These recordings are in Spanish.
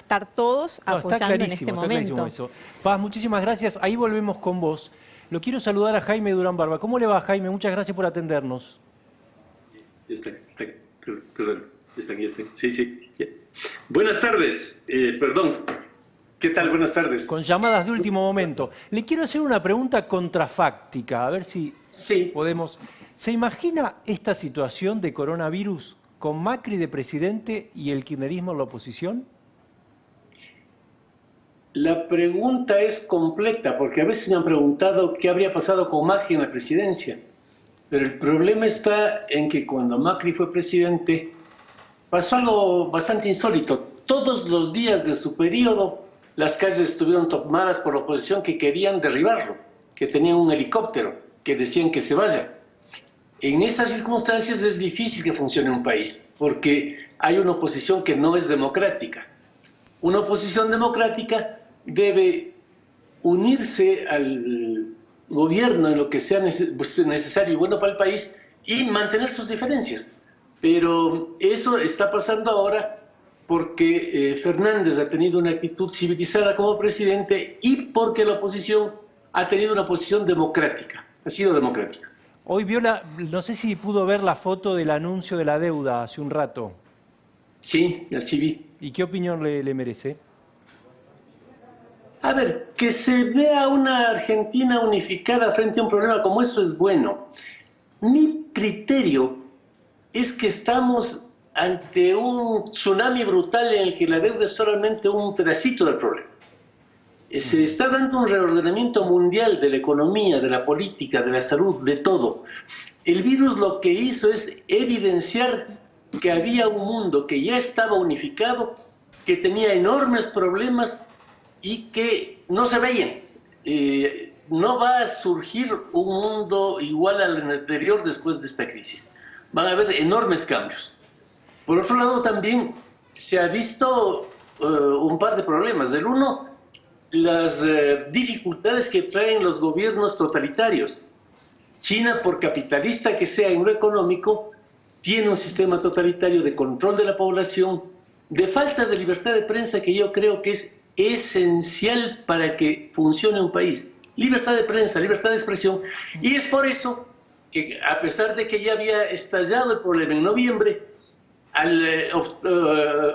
estar todos apoyando en este momento. Está clarísimo eso. Paz, muchísimas gracias. Ahí volvemos con vos. Lo quiero saludar a Jaime Durán Barba. ¿Cómo le va, Jaime? Muchas gracias por atendernos. Perdón, está aquí. Sí. Buenas tardes, perdón. ¿Qué tal? Buenas tardes. Con llamadas de último momento. Le quiero hacer una pregunta contrafáctica, a ver si podemos... ¿Se imagina esta situación de coronavirus con Macri de presidente y el kirchnerismo en la oposición? La pregunta es completa, porque a veces me han preguntado qué habría pasado con Macri en la presidencia. Pero el problema está en que cuando Macri fue presidente, pasó algo bastante insólito. Todos los días de su periodo, las calles estuvieron tomadas por la oposición que querían derribarlo, que tenían un helicóptero, que decían que se vaya. En esas circunstancias es difícil que funcione un país, porque hay una oposición que no es democrática. Una oposición democrática debe unirse al gobierno en lo que sea necesario y bueno para el país y mantener sus diferencias. Pero eso está pasando ahora porque Fernández ha tenido una actitud civilizada como presidente y porque la oposición ha tenido una posición democrática, ha sido democrática. Hoy vio no sé si pudo ver la foto del anuncio de la deuda hace un rato. Sí, así vi. ¿Y qué opinión le merece? A ver, que se vea una Argentina unificada frente a un problema como eso es bueno. Mi criterio es que estamos ante un tsunami brutal en el que la deuda es solamente un pedacito del problema. Se está dando un reordenamiento mundial de la economía, de la política, de la salud, de todo. El virus lo que hizo es evidenciar que había un mundo que ya estaba unificado, que tenía enormes problemas y que no se veían. No va a surgir un mundo igual al anterior después de esta crisis. Van a haber enormes cambios. Por otro lado, también se ha visto un par de problemas. El uno, las dificultades que traen los gobiernos totalitarios. China, por capitalista que sea en lo económico, tiene un sistema totalitario de control de la población, de falta de libertad de prensa que yo creo que es esencial para que funcione un país. Libertad de prensa, libertad de expresión. Y es por eso que, a pesar de que ya había estallado el problema en noviembre, al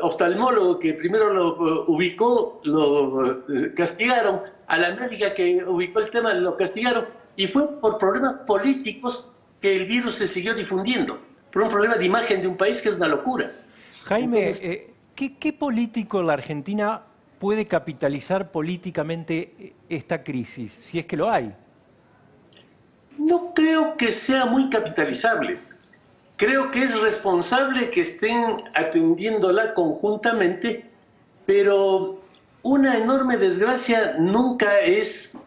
oftalmólogo que primero lo ubicó, lo castigaron, a la médica que ubicó el tema, lo castigaron, y fue por problemas políticos que el virus se siguió difundiendo, por un problema de imagen de un país que es una locura. Jaime, entonces, ¿qué político en la Argentina puede capitalizar políticamente esta crisis, si es que lo hay? No creo que sea muy capitalizable. Creo que es responsable que estén atendiéndola conjuntamente, pero una enorme desgracia nunca es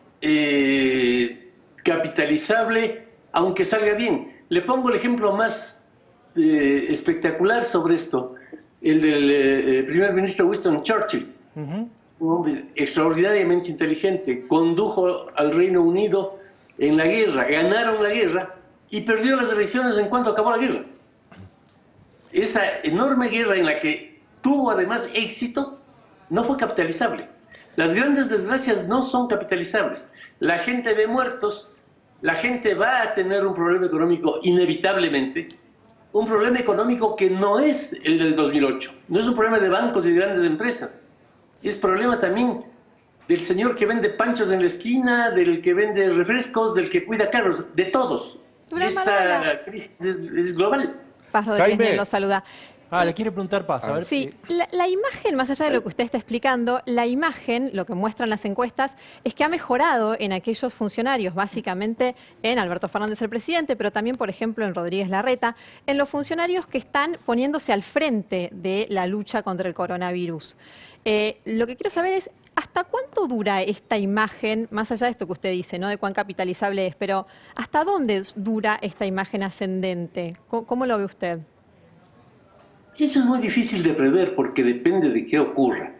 capitalizable, aunque salga bien. Le pongo el ejemplo más espectacular sobre esto, el del primer ministro Winston Churchill. Un hombre extraordinariamente inteligente, condujo al Reino Unido en la guerra, ganaron la guerra y perdió las elecciones en cuanto acabó la guerra. Esa enorme guerra en la que tuvo además éxito no fue capitalizable. Las grandes desgracias no son capitalizables. La gente ve muertos, la gente va a tener un problema económico inevitablemente, un problema económico que no es el del 2008, no es un problema de bancos y de grandes empresas, es problema también del señor que vende panchos en la esquina, del que vende refrescos, del que cuida carros, de todos. Esta crisis es global. Paz Rodríguez lo saluda. Le quiere preguntar Paz. A ver. Sí, la imagen, más allá de lo que usted está explicando, la imagen, lo que muestran las encuestas, es que ha mejorado en aquellos funcionarios, básicamente en Alberto Fernández el presidente, pero también, por ejemplo, en Rodríguez Larreta, en los funcionarios que están poniéndose al frente de la lucha contra el coronavirus. Lo que quiero saber es, ¿hasta cuánto dura esta imagen, más allá de esto que usted dice, ¿no?, de cuán capitalizable es, pero ¿hasta dónde dura esta imagen ascendente? ¿Cómo lo ve usted? Eso es muy difícil de prever porque depende de qué ocurra.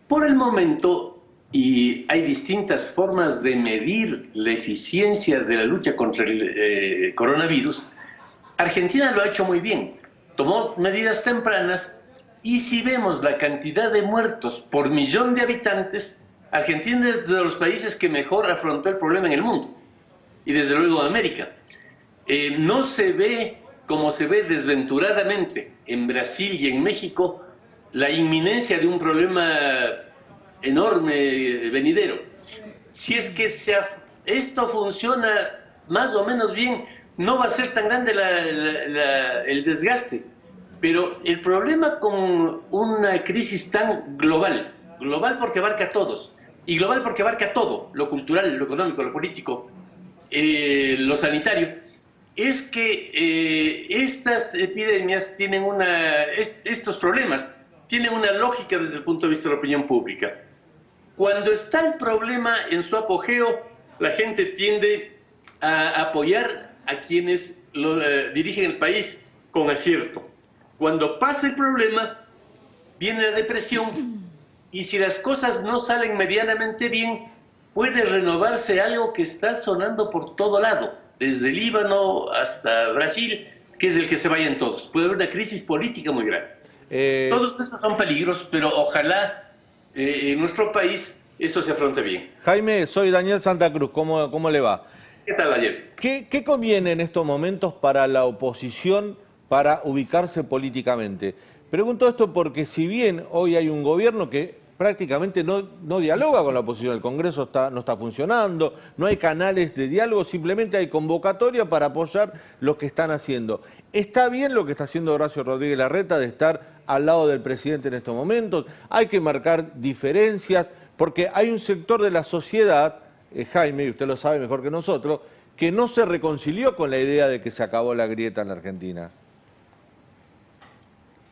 Por el momento, y hay distintas formas de medir la eficiencia de la lucha contra el coronavirus, Argentina lo ha hecho muy bien. Tomó medidas tempranas, Y si vemos la cantidad de muertos por millón de habitantes, Argentina es de los países que mejor afrontó el problema en el mundo, y desde luego en América. No se ve como se ve desventuradamente en Brasil y en México la inminencia de un problema enorme venidero. Si es que esto funciona más o menos bien, no va a ser tan grande el desgaste. Pero el problema con una crisis tan global porque abarca a todos, y global porque abarca todo, lo cultural, lo económico, lo político, lo sanitario, es que estas epidemias tienen estos problemas tienen una lógica desde el punto de vista de la opinión pública. Cuando está el problema en su apogeo, la gente tiende a apoyar a quienes dirigen el país con acierto. Cuando pasa el problema, viene la depresión, y si las cosas no salen medianamente bien, puede renovarse algo que está sonando por todo lado, desde Líbano hasta Brasil, que es el que se vayan todos. Puede haber una crisis política muy grande. Todos estos son peligros, pero ojalá en nuestro país eso se afronte bien. Jaime, soy Daniel Santa Cruz, ¿cómo le va? ¿Qué tal ayer? ¿Qué conviene en estos momentos para la oposición para ubicarse políticamente? Pregunto esto porque si bien hoy hay un gobierno que prácticamente no dialoga con la oposición, el Congreso no está funcionando, no hay canales de diálogo, simplemente hay convocatoria para apoyar lo que están haciendo. ¿Está bien lo que está haciendo Horacio Rodríguez Larreta de estar al lado del presidente en estos momentos? Hay que marcar diferencias, porque hay un sector de la sociedad, Jaime, y usted lo sabe mejor que nosotros, que no se reconcilió con la idea de que se acabó la grieta en la Argentina.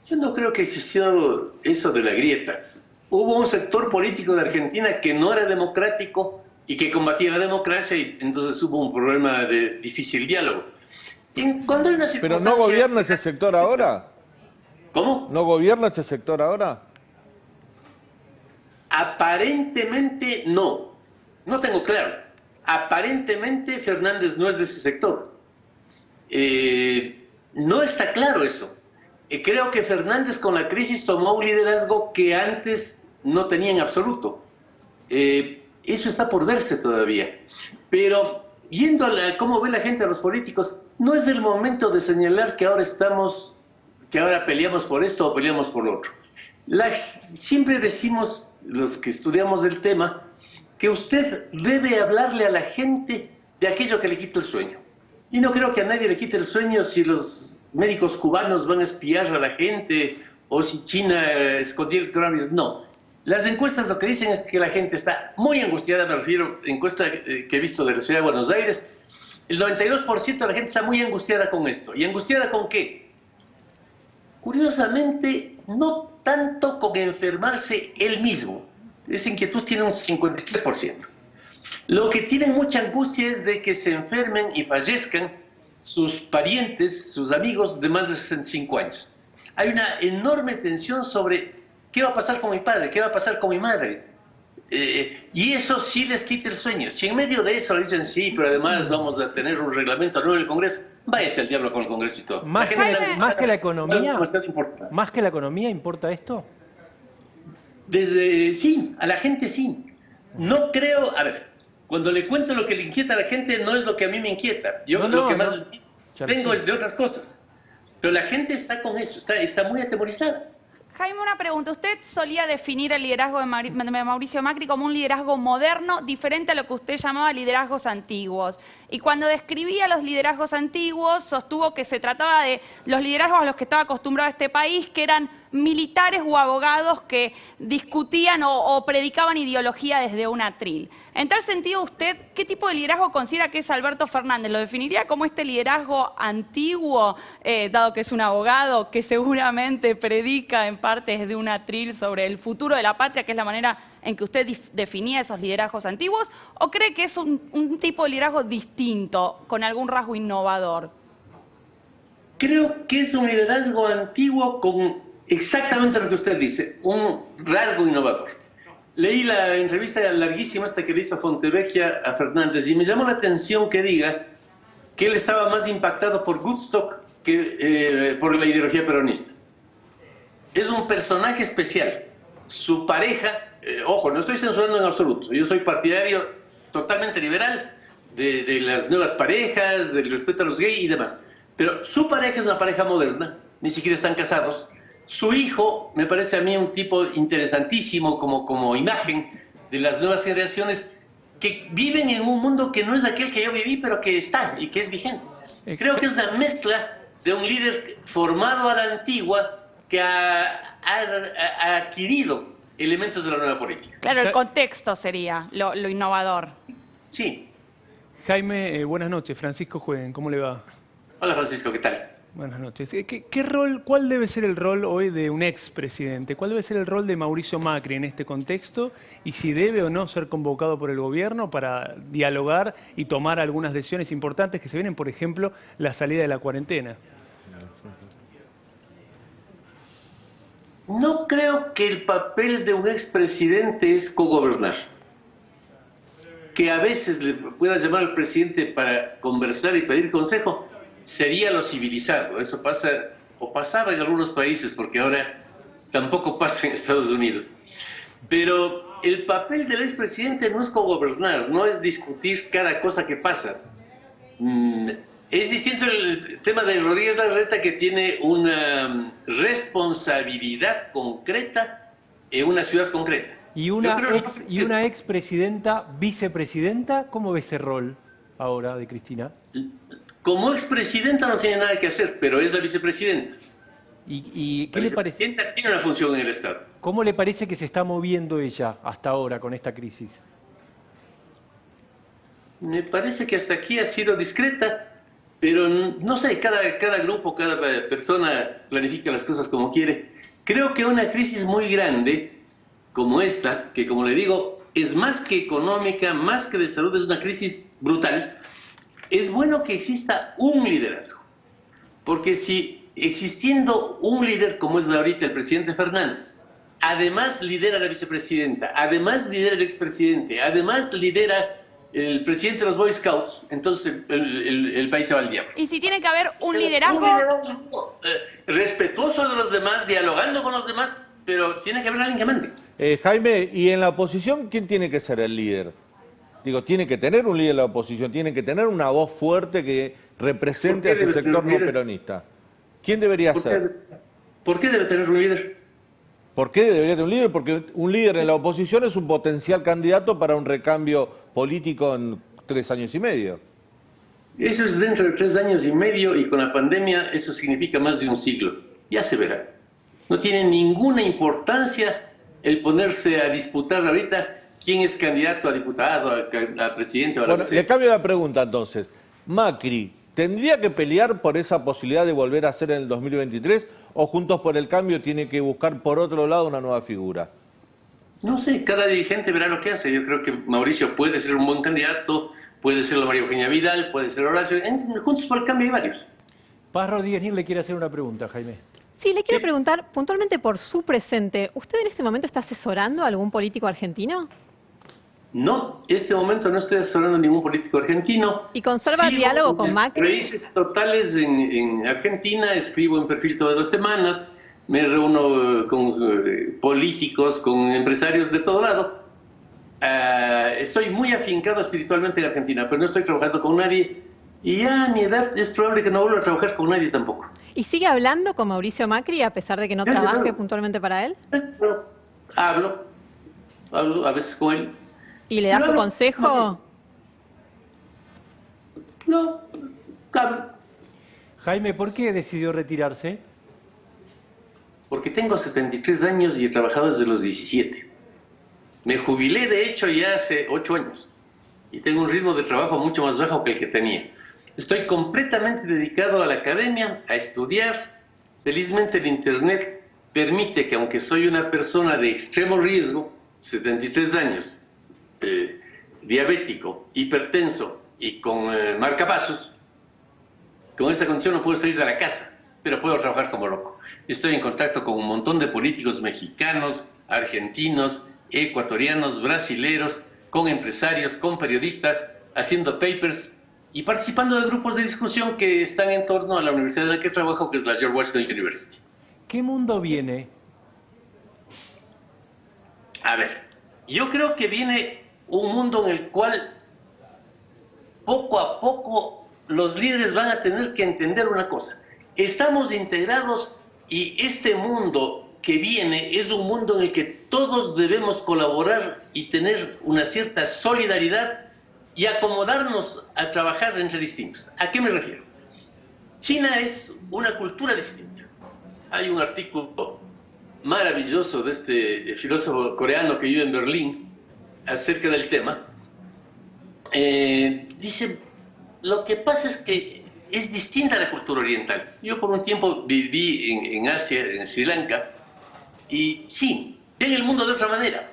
Yo no creo que existió eso de la grieta. Hubo un sector político de Argentina que no era democrático y que combatía la democracia, y entonces hubo un problema de difícil diálogo. Cuando hay una circunstancia... ¿Pero no gobierna ese sector ahora? ¿Cómo? ¿No gobierna ese sector ahora? Aparentemente no. No tengo claro. Aparentemente Fernández no es de ese sector. No está claro eso. Creo que Fernández con la crisis tomó un liderazgo que antes no tenía en absoluto. Eso está por verse todavía. Pero yendo a cómo ve la gente a los políticos, no es el momento de señalar que ahora peleamos por esto o peleamos por lo otro. Siempre decimos, los que estudiamos el tema, que usted debe hablarle a la gente de aquello que le quita el sueño. Y no creo que a nadie le quite el sueño si los médicos cubanos van a espiar a la gente o si China escondió el coronavirus. No. Las encuestas lo que dicen es que la gente está muy angustiada, me refiero a encuesta que he visto de la ciudad de Buenos Aires. El 92% de la gente está muy angustiada con esto. ¿Y angustiada con qué? Curiosamente, no tanto con enfermarse él mismo. Esa inquietud tiene un 53%. Lo que tienen mucha angustia es de que se enfermen y fallezcan sus parientes, sus amigos de más de 65 años. Hay una enorme tensión sobre qué va a pasar con mi padre, qué va a pasar con mi madre. Y eso sí les quita el sueño. Si en medio de eso le dicen sí, pero además vamos a tener un reglamento nuevo del Congreso, váyase al diablo con el Congreso y todo. Más que la economía, ¿importa esto? Sí, a la gente sí. No creo, a ver, cuando le cuento lo que le inquieta a la gente no es lo que a mí me inquieta. Yo lo que más tengo es de otras cosas. Pero la gente está con eso, está muy atemorizada. Jaime, una pregunta. Usted solía definir el liderazgo de Mauricio Macri como un liderazgo moderno, diferente a lo que usted llamaba liderazgos antiguos. Y cuando describía los liderazgos antiguos, sostuvo que se trataba de los liderazgos a los que estaba acostumbrado este país, que eran militares o abogados que discutían o predicaban ideología desde un atril. En tal sentido, ¿usted qué tipo de liderazgo considera que es Alberto Fernández? ¿Lo definiría como este liderazgo antiguo, dado que es un abogado que seguramente predica en parte desde un atril sobre el futuro de la patria, que es la manera en que usted definía esos liderazgos antiguos? ¿O cree que es un tipo de liderazgo distinto, con algún rasgo innovador? Creo que es un liderazgo antiguo con exactamente lo que usted dice, un rasgo innovador. Leí la entrevista larguísima esta que le hizo Fontevecchia a Fernández y me llamó la atención que diga que él estaba más impactado por Woodstock que por la ideología peronista. es un personaje especial. Su pareja, ojo, no estoy censurando en absoluto, yo soy partidario totalmente liberal de las nuevas parejas, del respeto a los gays y demás. Pero su pareja es una pareja moderna, ni siquiera están casados. Su hijo me parece a mí un tipo interesantísimo como imagen de las nuevas generaciones que viven en un mundo que no es aquel que yo viví, pero que está y que es vigente. Creo que es una mezcla de un líder formado a la antigua que ha adquirido elementos de la nueva política. Claro, el contexto sería lo innovador. Sí. Jaime, buenas noches. Francisco Jueguen, ¿cómo le va? Hola Francisco, ¿qué tal? Buenas noches. ¿Cuál debe ser el rol hoy de un expresidente? ¿Cuál debe ser el rol de Mauricio Macri en este contexto? Y si debe o no ser convocado por el gobierno para dialogar y tomar algunas decisiones importantes que se vienen, por ejemplo, la salida de la cuarentena. No creo que el papel de un expresidente es cogobernar. Que a veces le pueda llamar al presidente para conversar y pedir consejo, sería lo civilizado. Eso pasa, o pasaba en algunos países, porque ahora tampoco pasa en Estados Unidos. Pero el papel del expresidente no es cogobernar, no es discutir cada cosa que pasa. Es distinto el tema de Rodríguez Larreta, que tiene una responsabilidad concreta en una ciudad concreta. ¿Y una expresidenta, vicepresidenta? ¿Cómo ve ese rol ahora de Cristina? Como expresidenta no tiene nada que hacer, pero es la vicepresidenta. ¿Y qué le parece? La vicepresidenta tiene una función en el Estado. ¿Cómo le parece que se está moviendo ella hasta ahora con esta crisis? Me parece que hasta aquí ha sido discreta, pero no sé, cada grupo, cada persona planifica las cosas como quiere. Creo que una crisis muy grande como esta, que como le digo, es más que económica, más que de salud, es una crisis brutal, es bueno que exista un liderazgo. Porque si existiendo un líder como es ahorita el presidente Fernández, además lidera la vicepresidenta, además lidera el expresidente, además lidera el presidente de los Boy Scouts, entonces el país se va al diablo. Y si tiene que haber un liderazgo... Respetuoso de los demás, dialogando con los demás, pero tiene que haber alguien que mande. Jaime, ¿y en la oposición quién tiene que ser el líder? Digo, tiene que tener un líder en la oposición, tiene que tener una voz fuerte que represente a ese sector no peronista. ¿Quién debería ser? ¿Por qué debe tener un líder? ¿Por qué debería tener un líder? Porque un líder en la oposición es un potencial candidato para un recambio político en 3 años y medio. Eso es dentro de 3 años y medio, y con la pandemia eso significa más de un siglo. Ya se verá. No tiene ninguna importancia el ponerse a disputar ahorita quién es candidato a diputado, a presidente o a la Bueno, le cambio la pregunta entonces. Macri, ¿tendría que pelear por esa posibilidad de volver a ser en el 2023 o Juntos por el Cambio tiene que buscar por otro lado una nueva figura? No sé, cada dirigente verá lo que hace. Yo creo que Mauricio puede ser un buen candidato, puede ser la María Eugenia Vidal, puede ser Horacio. En Juntos por el Cambio hay varios. Paz Rodríguez Nil le quiere hacer una pregunta, Jaime. Sí, le quiero preguntar puntualmente por su presente. ¿Usted en este momento está asesorando a algún político argentino? No, en este momento no estoy asesorando a ningún político argentino. ¿Y conserva diálogo con Macri? Raíces totales en Argentina, escribo en Perfil todas las semanas, me reúno con políticos, con empresarios de todo lado. Estoy muy afincado espiritualmente en Argentina, pero no estoy trabajando con nadie. Y ya a mi edad es probable que no vuelva a trabajar con nadie tampoco. ¿Y sigue hablando con Mauricio Macri a pesar de que no trabaje puntualmente para él? Hablo a veces con él. ¿Y le da su consejo? No, hablo. Jaime, ¿por qué decidió retirarse? Porque tengo 73 años y he trabajado desde los 17. Me jubilé, de hecho, ya hace 8 años. Y tengo un ritmo de trabajo mucho más bajo que el que tenía. Estoy completamente dedicado a la academia, a estudiar. Felizmente el Internet permite que, aunque soy una persona de extremo riesgo, 73 años, diabético, hipertenso y con marcapasos, con esa condición no puedo salir de la casa, pero puedo trabajar como loco. Estoy en contacto con un montón de políticos mexicanos, argentinos, ecuatorianos, brasileros, con empresarios, con periodistas, haciendo papers y participando de grupos de discusión que están en torno a la universidad en la que trabajo, que es la George Washington University. ¿Qué mundo viene A ver, yo creo que viene un mundo en el cual poco a poco los líderes van a tener que entender una cosa. Estamos integrados y este mundo que viene es un mundo en el que todos debemos colaborar y tener una cierta solidaridad y acomodarnos a trabajar entre distintos. ¿A qué me refiero? China es una cultura distinta. Hay un artículo maravilloso de este filósofo coreano que vive en Berlín acerca del tema. Dice, lo que pasa es que es distinta a la cultura oriental. Yo por un tiempo viví en Asia, en Sri Lanka, y sí, ven el mundo de otra manera.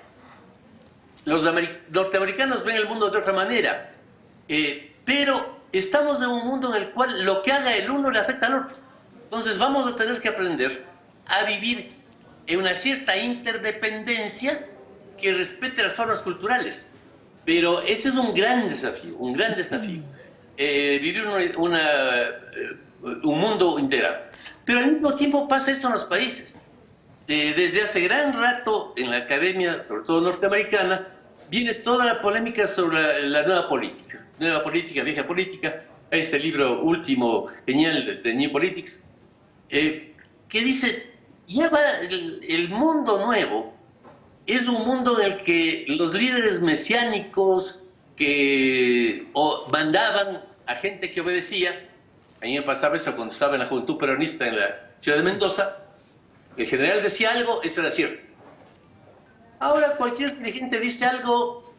Los norteamericanos ven el mundo de otra manera, pero estamos en un mundo en el cual lo que haga el uno le afecta al otro. Entonces vamos a tener que aprender a vivir en una cierta interdependencia que respete las formas culturales. Pero ese es un gran desafío, un gran desafío. Vivir un mundo integrado. Pero al mismo tiempo pasa esto en los países. Desde hace gran rato en la academia, sobre todo norteamericana, viene toda la polémica sobre la nueva política. Nueva política, vieja política. Este libro último, genial, de New Politics, que dice, ya va el mundo nuevo, es un mundo en el que los líderes mesiánicos que mandaban a gente que obedecía, a mí me pasaba eso cuando estaba en la Juventud Peronista en la ciudad de Mendoza, el general decía algo, eso era cierto. Ahora cualquier dirigente dice algo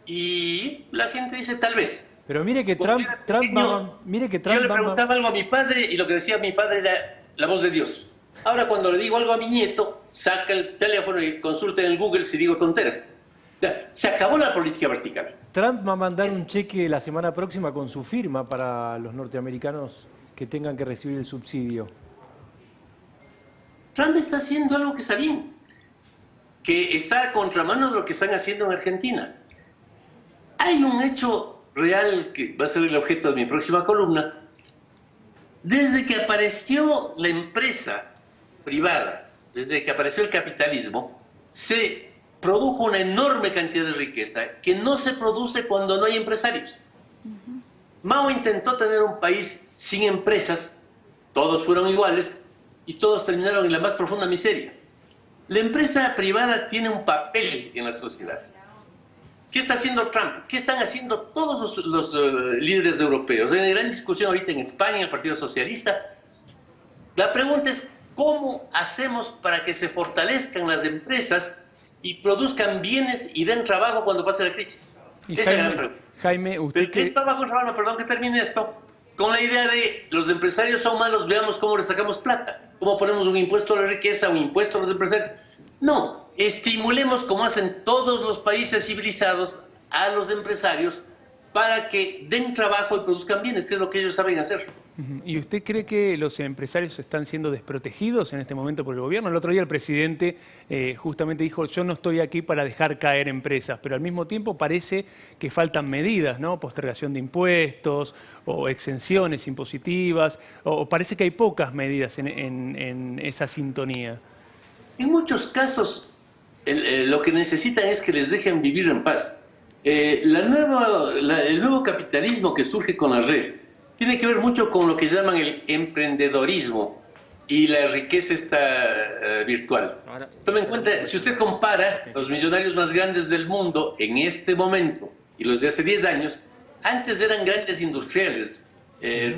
y la gente dice tal vez. Pero mire que Trump yo le preguntaba algo a mi padre y lo que decía mi padre era la voz de Dios. Ahora cuando le digo algo a mi nieto, saca el teléfono y consulta en el Google si digo tonteras. O sea, se acabó la política vertical. Trump va a mandar un cheque la semana próxima con su firma para los norteamericanos que tengan que recibir el subsidio. Trump está haciendo algo que está bien, que está a contramano de lo que están haciendo en Argentina. Hay un hecho real que va a ser el objeto de mi próxima columna. Desde que apareció la empresa privada, desde que apareció el capitalismo, se produjo una enorme cantidad de riqueza que no se produce cuando no hay empresarios. Mao intentó tener un país sin empresas, todos fueron iguales y todos terminaron en la más profunda miseria. La empresa privada tiene un papel en las sociedades. ¿Qué está haciendo Trump? ¿Qué están haciendo todos los líderes europeos? Hay una gran discusión ahorita en España, en el Partido Socialista. La pregunta es, ¿cómo hacemos para que se fortalezcan las empresas y produzcan bienes y den trabajo cuando pase la crisis? Y Esa es la gran pregunta. Jaime, usted Pero es trabajo, Ramón, perdón que termine esto, con la idea de los empresarios son malos, veamos cómo les sacamos plata, cómo ponemos un impuesto a la riqueza, un impuesto a los empresarios. No, estimulemos como hacen todos los países civilizados a los empresarios para que den trabajo y produzcan bienes, que es lo que ellos saben hacer. ¿Y usted cree que los empresarios están siendo desprotegidos en este momento por el gobierno? El otro día el presidente justamente dijo, yo no estoy aquí para dejar caer empresas, pero al mismo tiempo parece que faltan medidas, ¿no? Postergación de impuestos o exenciones impositivas, o parece que hay pocas medidas en esa sintonía. En muchos casos lo que necesitan es que les dejen vivir en paz. El nuevo capitalismo que surge con la red tiene que ver mucho con lo que llaman el emprendedorismo y la riqueza virtual. Tomen en cuenta, si usted compara los millonarios más grandes del mundo en este momento y los de hace 10 años, antes eran grandes industriales,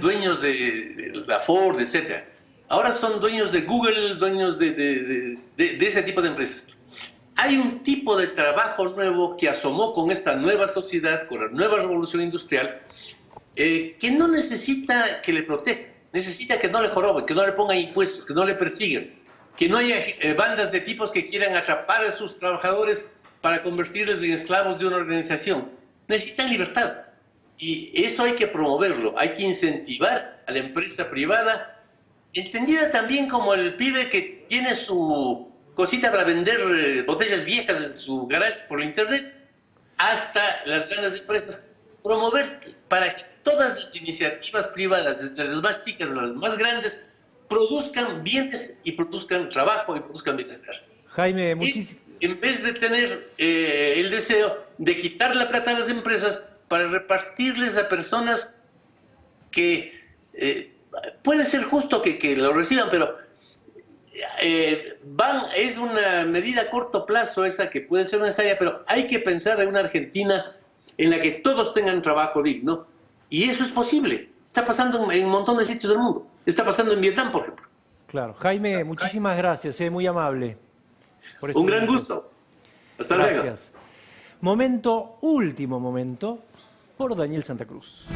dueños de la Ford, etc. Ahora son dueños de Google, dueños de ese tipo de empresas. Hay un tipo de trabajo nuevo que asomó con esta nueva sociedad, con la nueva revolución industrial, que no necesita que le protejan, necesita que no le joroben, que no le pongan impuestos, que no le persigan, que no haya bandas de tipos que quieran atrapar a sus trabajadores para convertirles en esclavos de una organización. Necesitan libertad y eso hay que promoverlo, hay que incentivar a la empresa privada, entendida también como el pibe que tiene su cosita para vender botellas viejas en su garage por internet, hasta las grandes empresas, promover para que todas las iniciativas privadas, desde las más chicas a las más grandes, produzcan bienes y produzcan trabajo y produzcan bienestar. Jaime, en vez de tener el deseo de quitar la plata a las empresas para repartirles a personas que puede ser justo que lo reciban, pero es una medida a corto plazo esa que puede ser necesaria, pero hay que pensar en una Argentina en la que todos tengan trabajo digno, y eso es posible. Está pasando en un montón de sitios del mundo. Está pasando en Vietnam, por ejemplo. Claro. Jaime, muchísimas gracias, muy amable. Un gran gusto. Hasta luego. Gracias. Momento, último momento, por Daniel Santa Cruz.